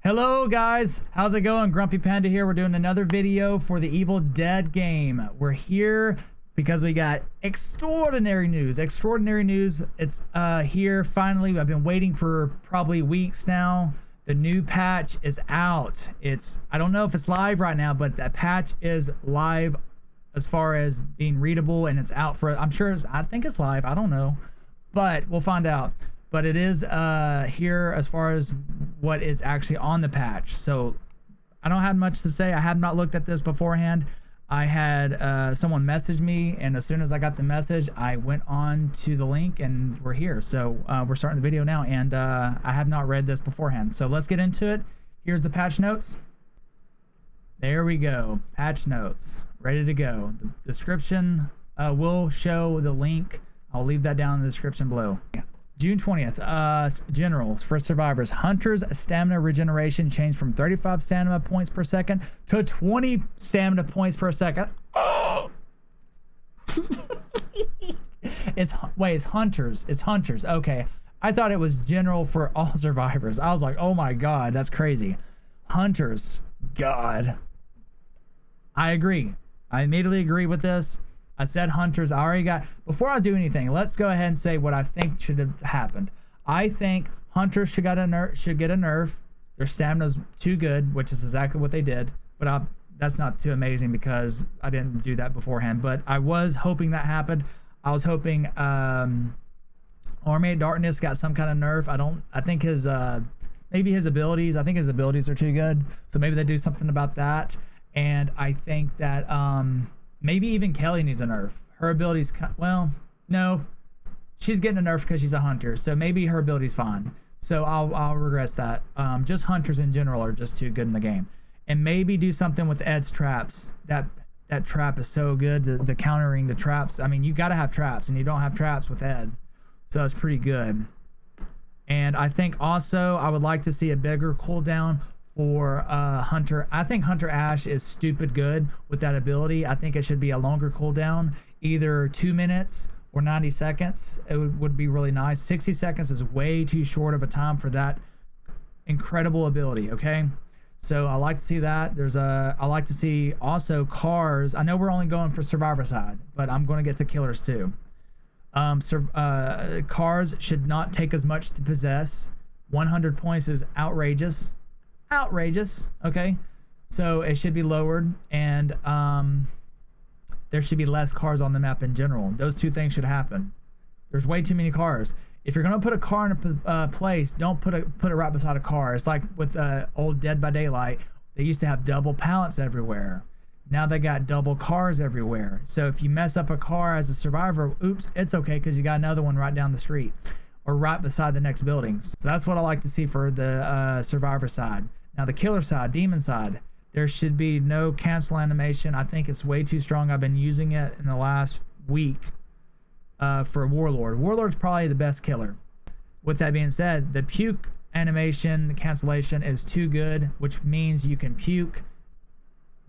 Hello guys, how's it going? Grumpy Panda here. We're doing another video for the Evil Dead game. We're here because we got extraordinary news. It's here finally. I've been waiting for probably weeks now. The new patch is out. I don't know if it's live right now, but that patch is live as far as being readable, and it's out for, I think it's live. I don't know, but we'll find out. But it is here as far as what is actually on the patch. So I don't have much to say. I have not looked at this beforehand. I had someone message me, and as soon as I got the message, I went on to the link, and we're here. So we're starting the video now, and I have not read this beforehand. So let's get into it. Here's the patch notes. There we go. Patch notes. Ready to go. The description will show the link. I'll leave that down in the description below. June 20th, generals for survivors. Hunter's stamina regeneration changed from 35 stamina points per second to 20 stamina points per second. It's hunters. It's hunters. Okay. I thought it was general for all survivors. I was like, oh my God, that's crazy. Hunters. God. I agree. I immediately agree with this. I said hunters. I already got. Before I do anything, let's go ahead and say what I think should have happened. I think hunters should get a nerf. Their stamina's too good, which is exactly what they did. But that's not too amazing because I didn't do that beforehand. But I was hoping that happened. I was hoping Army of Darkness got some kind of nerf. I think his maybe his abilities. I think his abilities are too good. So maybe they do something about that. And I think that maybe even Kelly needs a nerf. Her abilities, well, no, she's getting a nerf because she's a hunter. So maybe her ability's fine. So I'll regress that. Just hunters in general are just too good in the game. And maybe do something with Ed's traps. That trap is so good. The countering the traps. I mean, you got to have traps, and you don't have traps with Ed. So that's pretty good. And I think also I would like to see a bigger cooldown for Hunter. I think Hunter Ash is stupid good with that ability. I think it should be a longer cooldown, either 2 minutes or 90 seconds. It would be really nice. 60 seconds is way too short of a time for that incredible ability. Okay, so I like to see that. I like to see also cars. I know we're only going for survivor side, but I'm going to get to killers too. Cars should not take as much to possess. 100 points is outrageous. Okay, so it should be lowered, and there should be less cars on the map in general. Those two things should happen. There's way too many cars. If you're gonna put a car in a place, don't put it right beside a car. It's like with old Dead by Daylight. They used to have double pallets everywhere. Now they got double cars everywhere. So if you mess up a car as a survivor, oops, it's okay because you got another one right down the street or right beside the next buildings. So that's what I like to see for the survivor side. Now the killer side, demon side, there should be no cancel animation. I think it's way too strong. I've been using it in the last week for Warlord. Warlord's probably the best killer. With that being said, the puke animation cancellation is too good, which means you can puke,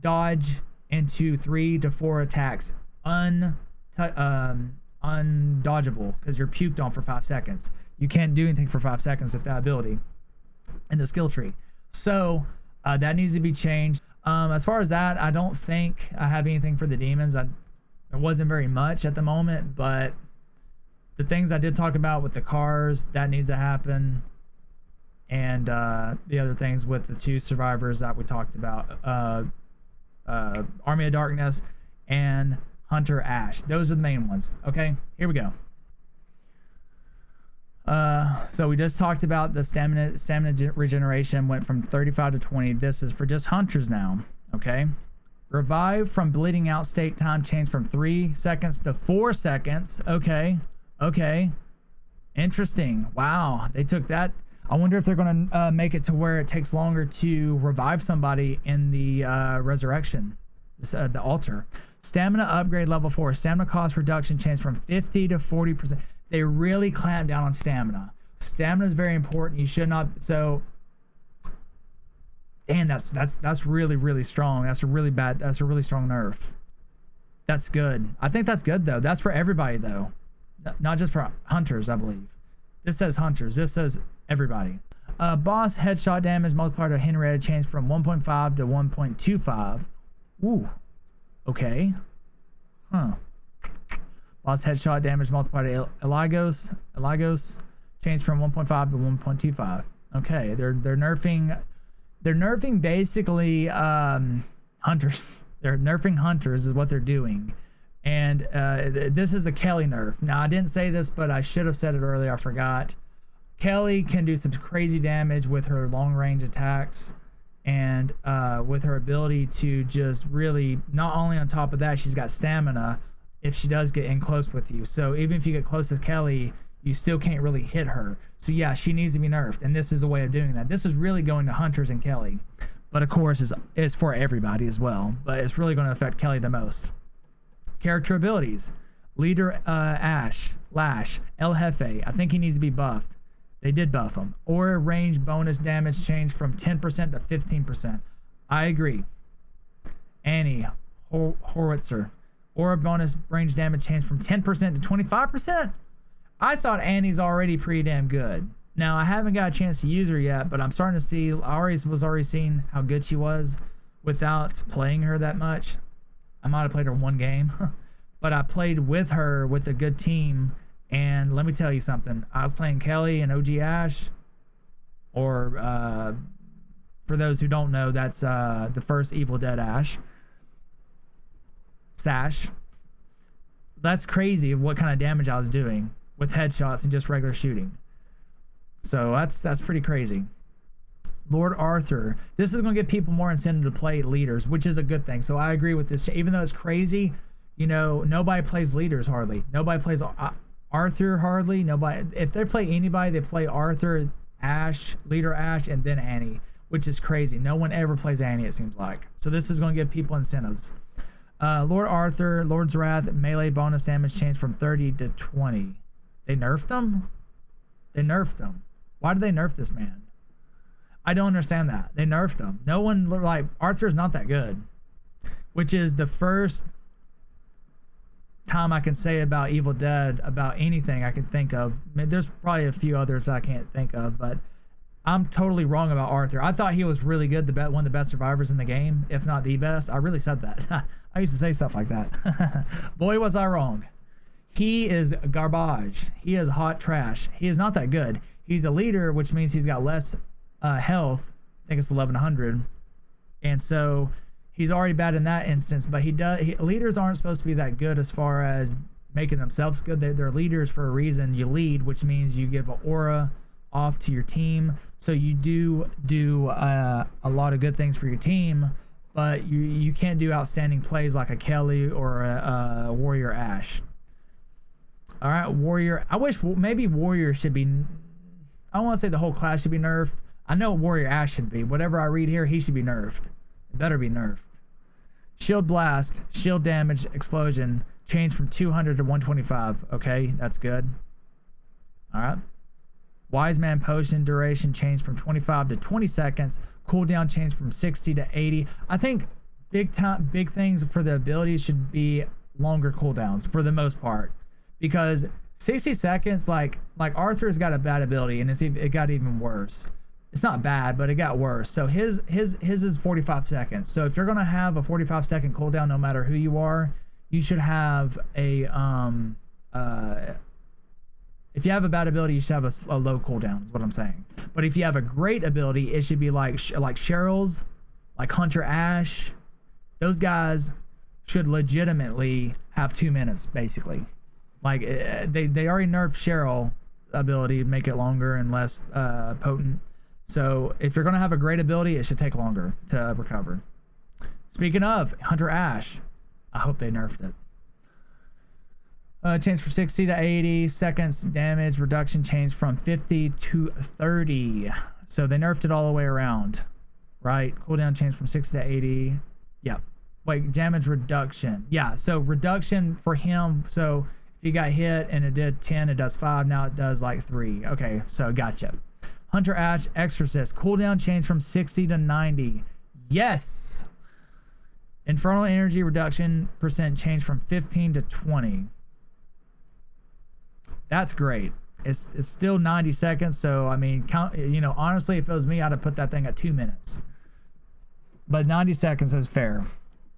dodge into 3 to 4 attacks undodgeable because you're puked on for 5 seconds. You can't do anything for 5 seconds with that ability in the skill tree. So that needs to be changed. As far as that, I don't think I have anything for the demons. There wasn't very much at the moment, but the things I did talk about with the cars, that needs to happen. And the other things with the 2 survivors that we talked about, Army of Darkness and Hunter Ash. Those are the main ones. Okay, here we go. So we just talked about the stamina regeneration went from 35 to 20. This is for just hunters now. Okay. Revive from bleeding out state time changed from 3 seconds to 4 seconds. Okay. Interesting. Wow. They took that. I wonder if they're going to make it to where it takes longer to revive somebody in the resurrection, the altar. Stamina upgrade level 4. Stamina cost reduction changed from 50 to 40%. They really clamp down on stamina. Stamina is very important. You should not. So, and that's really strong. That's a really strong nerf. That's good. I think that's good though. That's for everybody though, not just for hunters. I believe this says hunters. This says everybody. Boss headshot damage multiplied to Henrietta changed from 1.5 to 1.25. Ooh. Okay. Huh. Boss headshot damage multiplied to Eligos changed from 1.5 to 1.25. Okay, they're nerfing basically hunters. They're nerfing hunters is what they're doing. And this is a Kelly nerf. Now, I didn't say this, but I should have said it earlier. I forgot. Kelly can do some crazy damage with her long-range attacks and with her ability to just really, not only on top of that, she's got stamina if she does get in close with you. So even if you get close to Kelly, you still can't really hit her. So yeah, she needs to be nerfed, and this is a way of doing that. This is really going to hunters and Kelly. But of course, it's for everybody as well. But it's really going to affect Kelly the most. Character abilities. Leader Lash, El Jefe. I think he needs to be buffed. They did buff him. Aura range bonus damage changed from 10% to 15%. I agree. Annie Horwitzer. Aura bonus range damage changed from 10% to 25%. I thought Annie's already pretty damn good. Now, I haven't got a chance to use her yet, but I'm starting to see, I was already seeing how good she was without playing her that much. I might have played her one game, but I played with her with a good team, and let me tell you something. I was playing Kelly and OG Ash, or for those who don't know, that's the first Evil Dead Ash. Sash. That's crazy of what kind of damage I was doing with headshots and just regular shooting. So that's pretty crazy. Lord Arthur. This is going to give people more incentive to play leaders, which is a good thing. So I agree with this. Even though it's crazy, you know, nobody plays leaders hardly. Nobody plays Arthur hardly. Nobody. If they play anybody, they play Arthur, Ash, Leader Ash, and then Annie, which is crazy. No one ever plays Annie, it seems like. So this is going to give people incentives. Lord Arthur, Lord's Wrath, melee bonus damage changed from 30 to 20. They nerfed them? They nerfed them. Why did they nerf this man? I don't understand that. They nerfed him. No one, like, Arthur's not that good. Which is the first time I can say about Evil Dead, about anything I can think of. I mean, there's probably a few others I can't think of, but I'm totally wrong about Arthur. I thought he was really good, one of the best survivors in the game, if not the best. I really said that. I used to say stuff like that. Boy, was I wrong. He is garbage. He is hot trash. He is not that good. He's a leader, which means he's got less health. I think it's 1100, and so he's already bad in that instance. But leaders aren't supposed to be that good as far as making themselves good. They're leaders for a reason. You lead, which means you give an aura off to your team, so you do a lot of good things for your team, but you can't do outstanding plays like a Kelly or a Warrior Ash. All right, Warrior. I wish maybe Warrior should be. I don't want to say the whole class should be nerfed. I know Warrior Ash should be. Whatever I read here, he should be nerfed. It better be nerfed. Shield Blast, shield damage, explosion, changed from 200 to 125. Okay, that's good. All right. Wise Man Potion duration changed from 25 to 20 seconds. Cooldown changed from 60 to 80. I think big things for the abilities should be longer cooldowns for the most part, because 60 seconds, like Arthur's got a bad ability, and it got even worse. It's not bad, but it got worse. So his is 45 seconds. So if you're gonna have a 45-second cooldown, no matter who you are, you should have a if you have a bad ability, you should have a low cooldown. Is what I'm saying. But if you have a great ability, it should be like Cheryl's, like Hunter Ash. Those guys should legitimately have 2 minutes, basically. Like they already nerfed Cheryl ability to make it longer and less potent. So if you're gonna have a great ability, it should take longer to recover. Speaking of Hunter Ash, I hope they nerfed it. Changed from 60 to 80 seconds. Damage reduction changed from 50 to 30. So they nerfed it all the way around, right? Cooldown changed from 60 to 80. Yep. Wait, damage reduction. Yeah. So reduction for him. So if you got hit and it did 10, it does 5. Now it does like 3. Okay. So gotcha. Hunter Ash Exorcist. Cooldown changed from 60 to 90. Yes. Infernal energy reduction percent changed from 15 to 20. That's great. it's still 90 seconds. So I mean, honestly, if it was me, I'd have put that thing at 2 minutes. But 90 seconds is fair.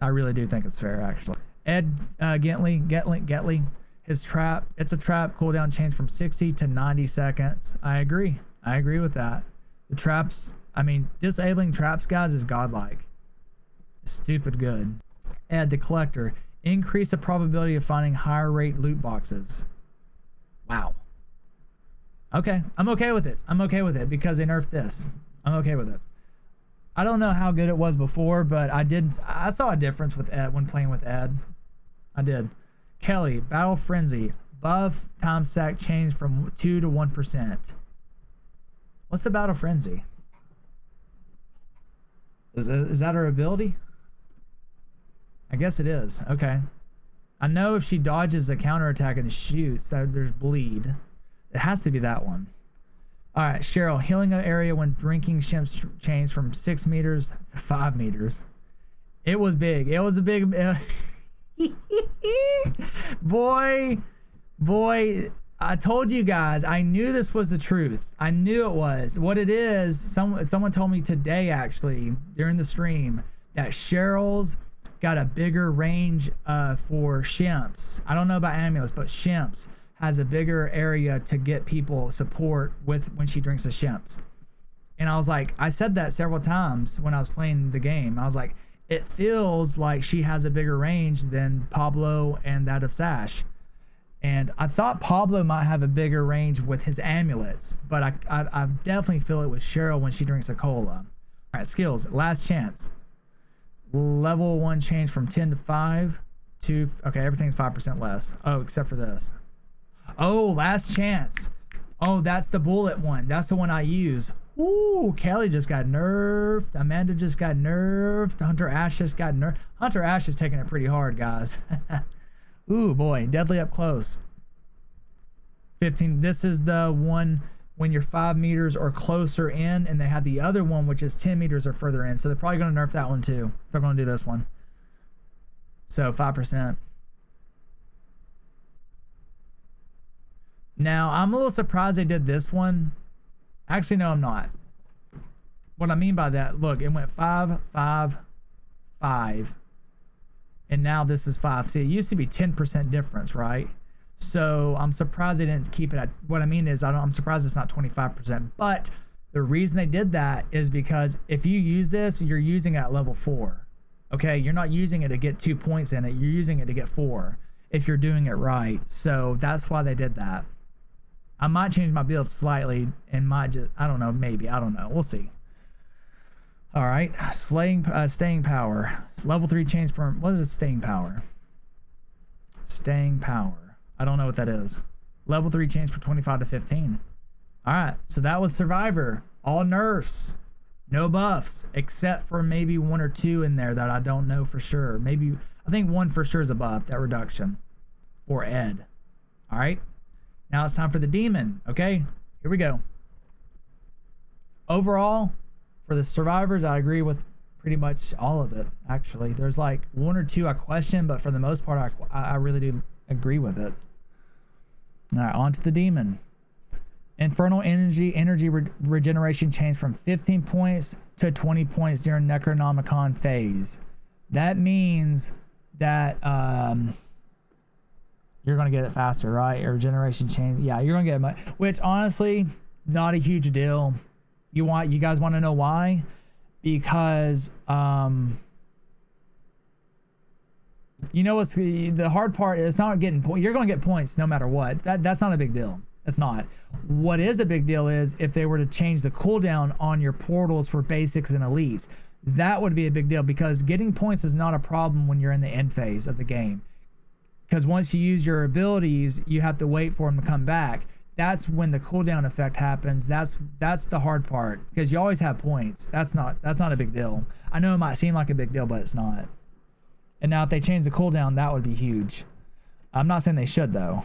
I really do think it's fair, actually. Ed Getley, his trap. It's a trap cooldown change from 60 to 90 seconds. I agree with that. The traps, I mean, disabling traps, guys, is godlike. Stupid good. Ed the Collector. Increase the probability of finding higher rate loot boxes. Wow. Okay, I'm okay with it. I'm okay with it because they nerfed this. I'm okay with it. I don't know how good it was before, but I saw a difference with Ed when playing with Ed. I did. Kelly, Battle Frenzy. Buff times sack changed from 2 to 1%. What's the Battle Frenzy? Is that her ability? I guess it is. Okay. I know if she dodges a counterattack and shoots, there's bleed. It has to be that one. All right, Cheryl. Healing an area when drinking shimps changed from 6 meters to 5 meters. It was big. It was a big... boy, I told you guys, I knew this was the truth. I knew it was. What it is, someone told me today, actually, during the stream, that Cheryl's got a bigger range for shimps. I don't know about amulets, but shimps has a bigger area to get people support with when she drinks the shimps. And I was like, I said that several times when I was playing the game. I was like, it feels like she has a bigger range than Pablo and that of Sash. And I thought Pablo might have a bigger range with his amulets, but I definitely feel it with Cheryl when she drinks a cola. All right, skills. Last chance. Level 1 change from 10 to 5 to... Okay, everything's 5% less. Oh, except for this. Oh, last chance. Oh, that's the bullet one. That's the one I use. Ooh, Kelly just got nerfed. Amanda just got nerfed. Hunter Ash just got nerfed. Hunter Ash is taking it pretty hard, guys. Ooh, boy. Deadly up close. 15. This is the one when you're 5 meters or closer in, and they have the other one, which is 10 meters or further in. So they're probably going to nerf that one, too. They're going to do this one. So, 5%. Now, I'm a little surprised they did this one. Actually, no, I'm not. What I mean by that, look, it went 5, 5, 5. And now this is 5. See, it used to be 10% difference, right? So I'm surprised they didn't keep it at, what I mean is, I'm surprised it's not 25%. But the reason they did that is because if you use this, you're using it at level 4. Okay, you're not using it to get 2 points in it. You're using it to get 4 if you're doing it right. So that's why they did that. I might change my build slightly and might just, I don't know, maybe, I don't know. We'll see. All right, staying power. Level 3 change from, what is staying power? Staying power. I don't know what that is. Level 3 change from 25 to 15. All right, so that was Survivor. All nerfs. No buffs, except for maybe 1 or 2 in there that I don't know for sure. Maybe, I think 1 for sure is a buff, that reduction. For Ed. All right. Now it's time for the demon, okay? Here we go. Overall, for the survivors, I agree with pretty much all of it, actually. There's like 1 or 2 I question, but for the most part, I really do agree with it. All right, on to the demon. Infernal energy regeneration changed from 15 points to 20 points during Necronomicon phase. That means that... you're going to get it faster, right? Or regeneration change. Yeah, you're going to get it. Which, honestly, not a huge deal. You guys want to know why? Because, you know what's the hard part is not getting points. You're going to get points no matter what. That's not a big deal. It's not. What is a big deal is if they were to change the cooldown on your portals for basics and elites. That would be a big deal because getting points is not a problem when you're in the end phase of the game. Because once you use your abilities, you have to wait for them to come back. That's when the cooldown effect happens. That's the hard part because you always have points. That's not a big deal. I know it might seem like a big deal, but it's not. And now if they change the cooldown, that would be huge. I'm not saying they should though.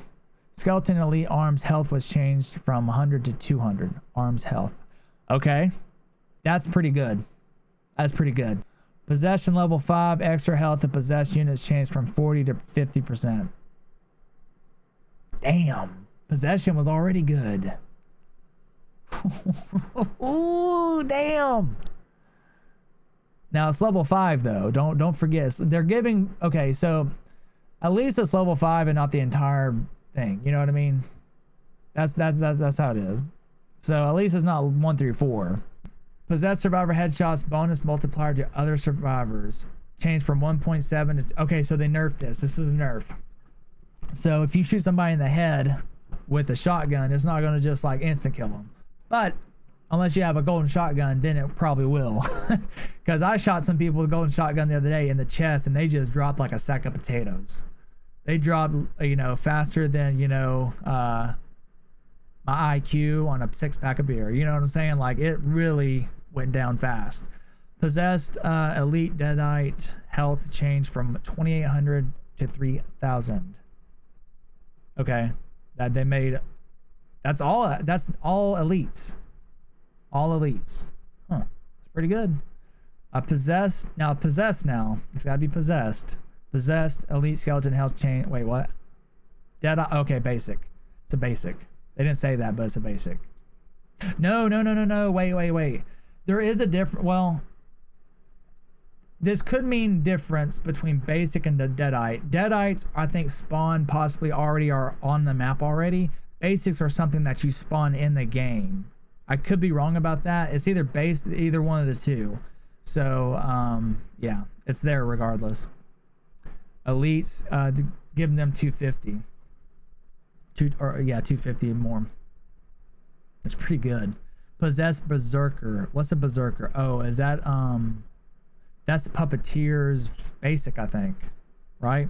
Skeleton Elite Arms health was changed from 100 to 200 arms health. Okay, that's pretty good. That's pretty good. Possession level 5, extra health and possessed units changed from 40 to 50%. Damn. Possession was already good. Ooh, damn. Now it's level 5 though. Don't forget. They're giving, okay, so at least it's level 5 and not the entire thing. You know what I mean? That's how it is. So at least it's not 1 through 4. Possessed survivor headshots bonus multiplier to other survivors. Changed from 1.7 to, okay, so they nerfed this. This is a nerf. So if you shoot somebody in the head with a shotgun, it's not going to just like instant kill them. But unless you have a golden shotgun, then it probably will. Because I shot some people with a golden shotgun the other day in the chest, and they just dropped like a sack of potatoes. They dropped, you know, faster than, you know, my IQ on a 6-pack of beer. You know what I'm saying? Like, it really went down fast. Possessed elite deadite health changed from 2,800 to 3,000. Okay, that they made. That's all elites. All elites. Huh. It's pretty good. Possessed now. It's gotta be possessed. Possessed elite skeleton health chain. Wait, what? Deadeye. Okay, basic. It's a basic. They didn't say that, but it's a basic. No. Wait. There is a different. Well, this could mean difference between basic and the deadite. Deadites, I think, spawn possibly already are on the map already. Basics are something that you spawn in the game. I could be wrong about that. It's either either one of the two. So yeah, it's there regardless. Elites, giving them 250. 250 more. It's pretty good. Possessed berserker. What's a berserker? Oh, is that that's puppeteer's basic, I think, right?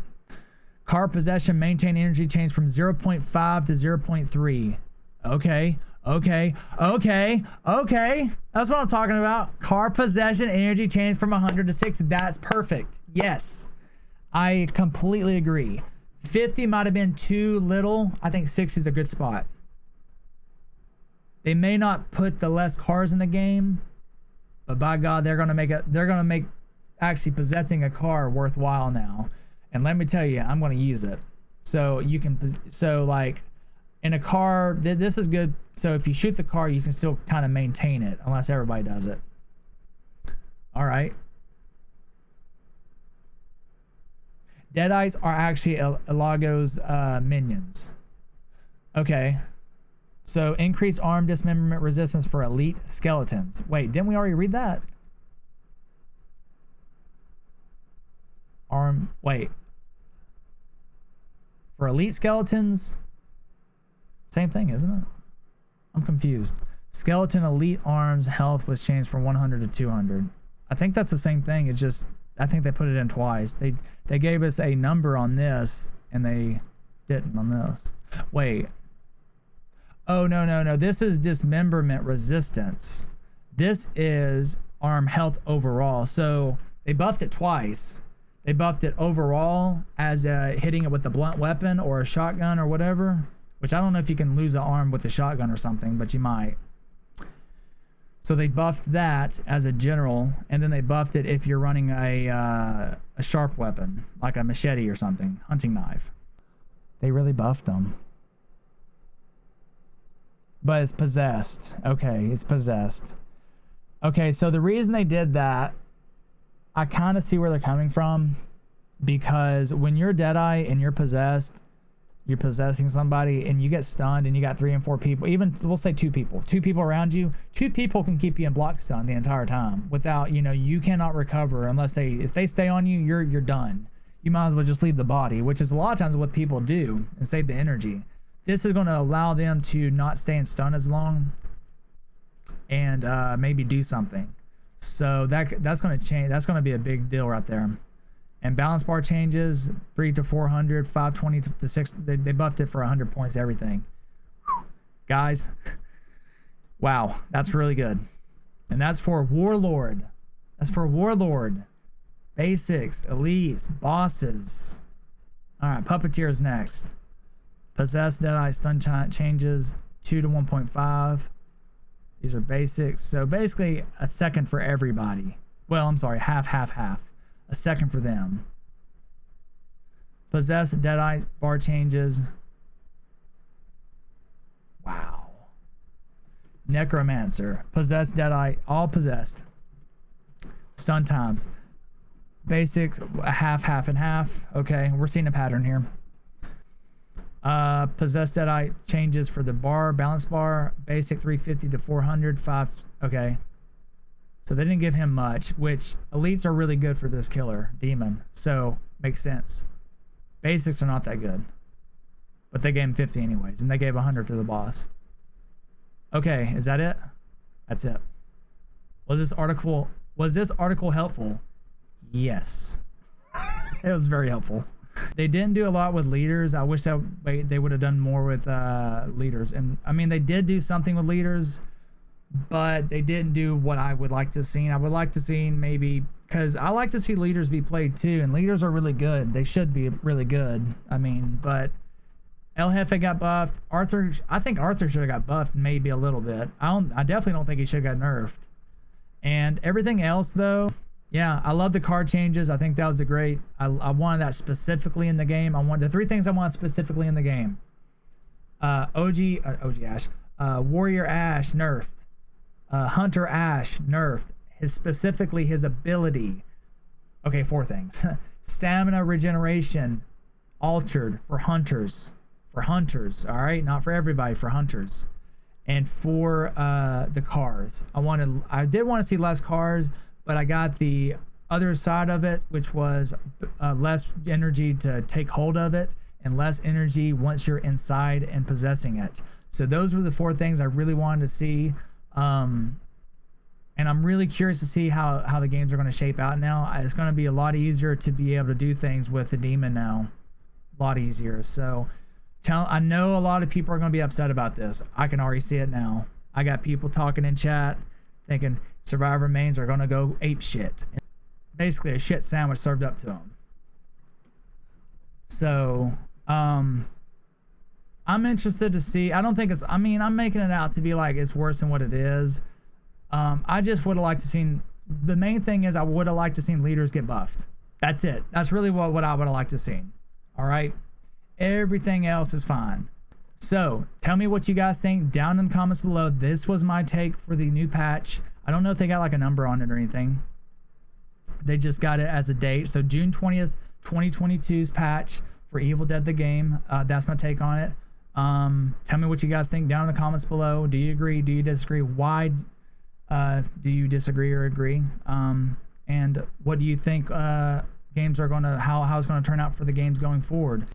Car possession, maintain energy change from 0.5 to 0.3. Okay. That's what I'm talking about. Car possession, energy change from 100 to 60. That's perfect. Yes, I completely agree. 50 might have been too little. I think 60 is a good spot. They may not put the less cars in the game, but by God, they're gonna make actually possessing a car worthwhile now. And let me tell you, I'm gonna use it. So you can, so like in a car, this is good. So if you shoot the car, you can still kind of maintain it, unless everybody does it. All right. Deadites are actually Elago's minions. Okay. So increased arm dismemberment resistance for elite skeletons. Wait, didn't we already read that? Wait. For elite skeletons? Same thing, isn't it? I'm confused. Skeleton elite arms health was changed from 100 to 200. I think that's the same thing. It just, I think they put it in twice. They gave us a number on this and they didn't on this. Wait. Oh, no. This is dismemberment resistance. This is arm health overall. So they buffed it twice. They buffed it overall as hitting it with a blunt weapon or a shotgun or whatever. Which I don't know if you can lose an arm with a shotgun or something, but you might. So they buffed that as a general, and then they buffed it if you're running a sharp weapon, like a machete or something, hunting knife. They really buffed them. But it's possessed. Okay, it's possessed. Okay, so the reason they did that, I kind of see where they're coming from. Because when you're Deadeye and you're possessed, you're possessing somebody and you get stunned and you got 3 and 4 people, even we'll say 2 people around you, 2 people can keep you in block stun the entire time without, you know, you cannot recover unless if they stay on you, you're done. You might as well just leave the body, which is a lot of times what people do and save the energy. This is going to allow them to not stay in stun as long and maybe do something. So that's going to change. That's going to be a big deal right there. And balance bar changes 3 to 400, 520 to 6. They buffed it for 100 points. Everything, guys. Wow, that's really good. And that's for Warlord. That's for Warlord. Basics, elites, bosses. All right, Puppeteer's next. Possessed, Deadeye, stun changes 2 to 1.5. These are basics. So basically a second for everybody. Well, I'm sorry, half. A second for them. Possessed, Deadeye, bar changes Wow. Necromancer, possessed Deadeye, all possessed. Stun times. Basic, half, half, and half. Okay, we're seeing a pattern here. Possessed Deadeye changes for the bar, balance bar. Basic 350 to 400, 5. Okay. So they didn't give him much, which elites are really good for this killer, demon. So, makes sense. Basics are not that good. But they gave him 50 anyways, and they gave 100 to the boss. Okay, is that it? That's it. Was this article helpful? Yes. It was very helpful. They didn't do a lot with leaders. I wish that they would have done more with leaders. And I mean, they did do something with leaders, but they didn't do what I would like to see. I would like to see maybe, because I like to see leaders be played too, and leaders are really good. They should be really good. I mean, but El Jefe got buffed. Arthur, I think Arthur should have got buffed maybe a little bit. I definitely don't think he should have got nerfed. And everything else though, yeah, I love the card changes. I think that was a great. I wanted that specifically in the game. I want the 3 things I want specifically in the game. OG Ash, Warrior Ash nerfed. Hunter Ash nerfed. Specifically his ability. Okay, 4 things. Stamina regeneration altered for hunters. For hunters, all right, not for everybody. For hunters, and for the cars. I did want to see less cars, but I got the other side of it, which was less energy to take hold of it and less energy once you're inside and possessing it. So those were the 4 things I really wanted to see. And I'm really curious to see how the games are going to shape out now. It's going to be a lot easier to be able to do things with the demon now. A lot easier. So I know a lot of people are going to be upset about this. I can already see it now. I got people talking in chat thinking Survivor mains are going to go ape shit. Basically a shit sandwich served up to them. So, I'm interested to see. I don't think it's, I mean, I'm making it out to be like it's worse than what it is. I just would have liked to seen, the main thing is I would have liked to seen leaders get buffed. That's it. That's really what I would have liked to seen. All right. Everything else is fine. So tell me what you guys think down in the comments below. This was my take for the new patch. I don't know if they got like a number on it or anything. They just got it as a date. So June 20th, 2022's patch for Evil Dead the game. That's my take on it. Tell me what you guys think down in the comments below. Do you agree? Do you disagree? Why do you disagree or agree? And what do you think games are going to, how it's going to turn out for the games going forward?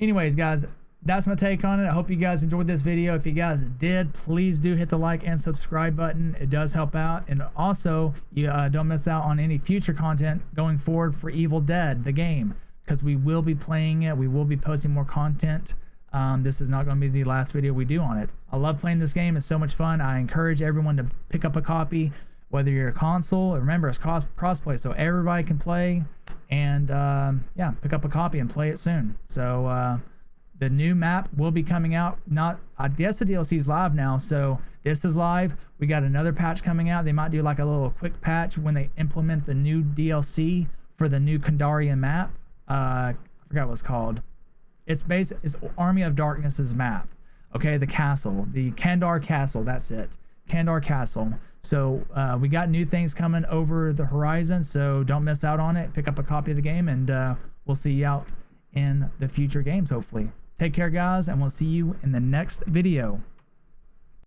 Anyways, guys, that's my take on it. I hope you guys enjoyed this video. If you guys did, please do hit the like and subscribe button. It does help out. And also, you don't miss out on any future content going forward for Evil Dead, the game, because we will be playing it. We will be posting more content. This is not going to be the last video we do on it. I love playing this game. It's so much fun. I encourage everyone to pick up a copy, whether you're a console. Remember, it's crossplay, so everybody can play. And yeah, pick up a copy and play it soon. So the new map will be coming out. I guess the DLC is live now, so this is live. We got another patch coming out. They might do like a little quick patch when they implement the new DLC for the new Kandarian map. I forgot what it's called. It's Army of Darkness's map. Okay, the castle, the Kandar Castle. That's it, Kandar Castle. So we got new things coming over the horizon, so don't miss out on it. Pick up a copy of the game, and we'll see you out in the future games, hopefully. Take care, guys, and we'll see you in the next video.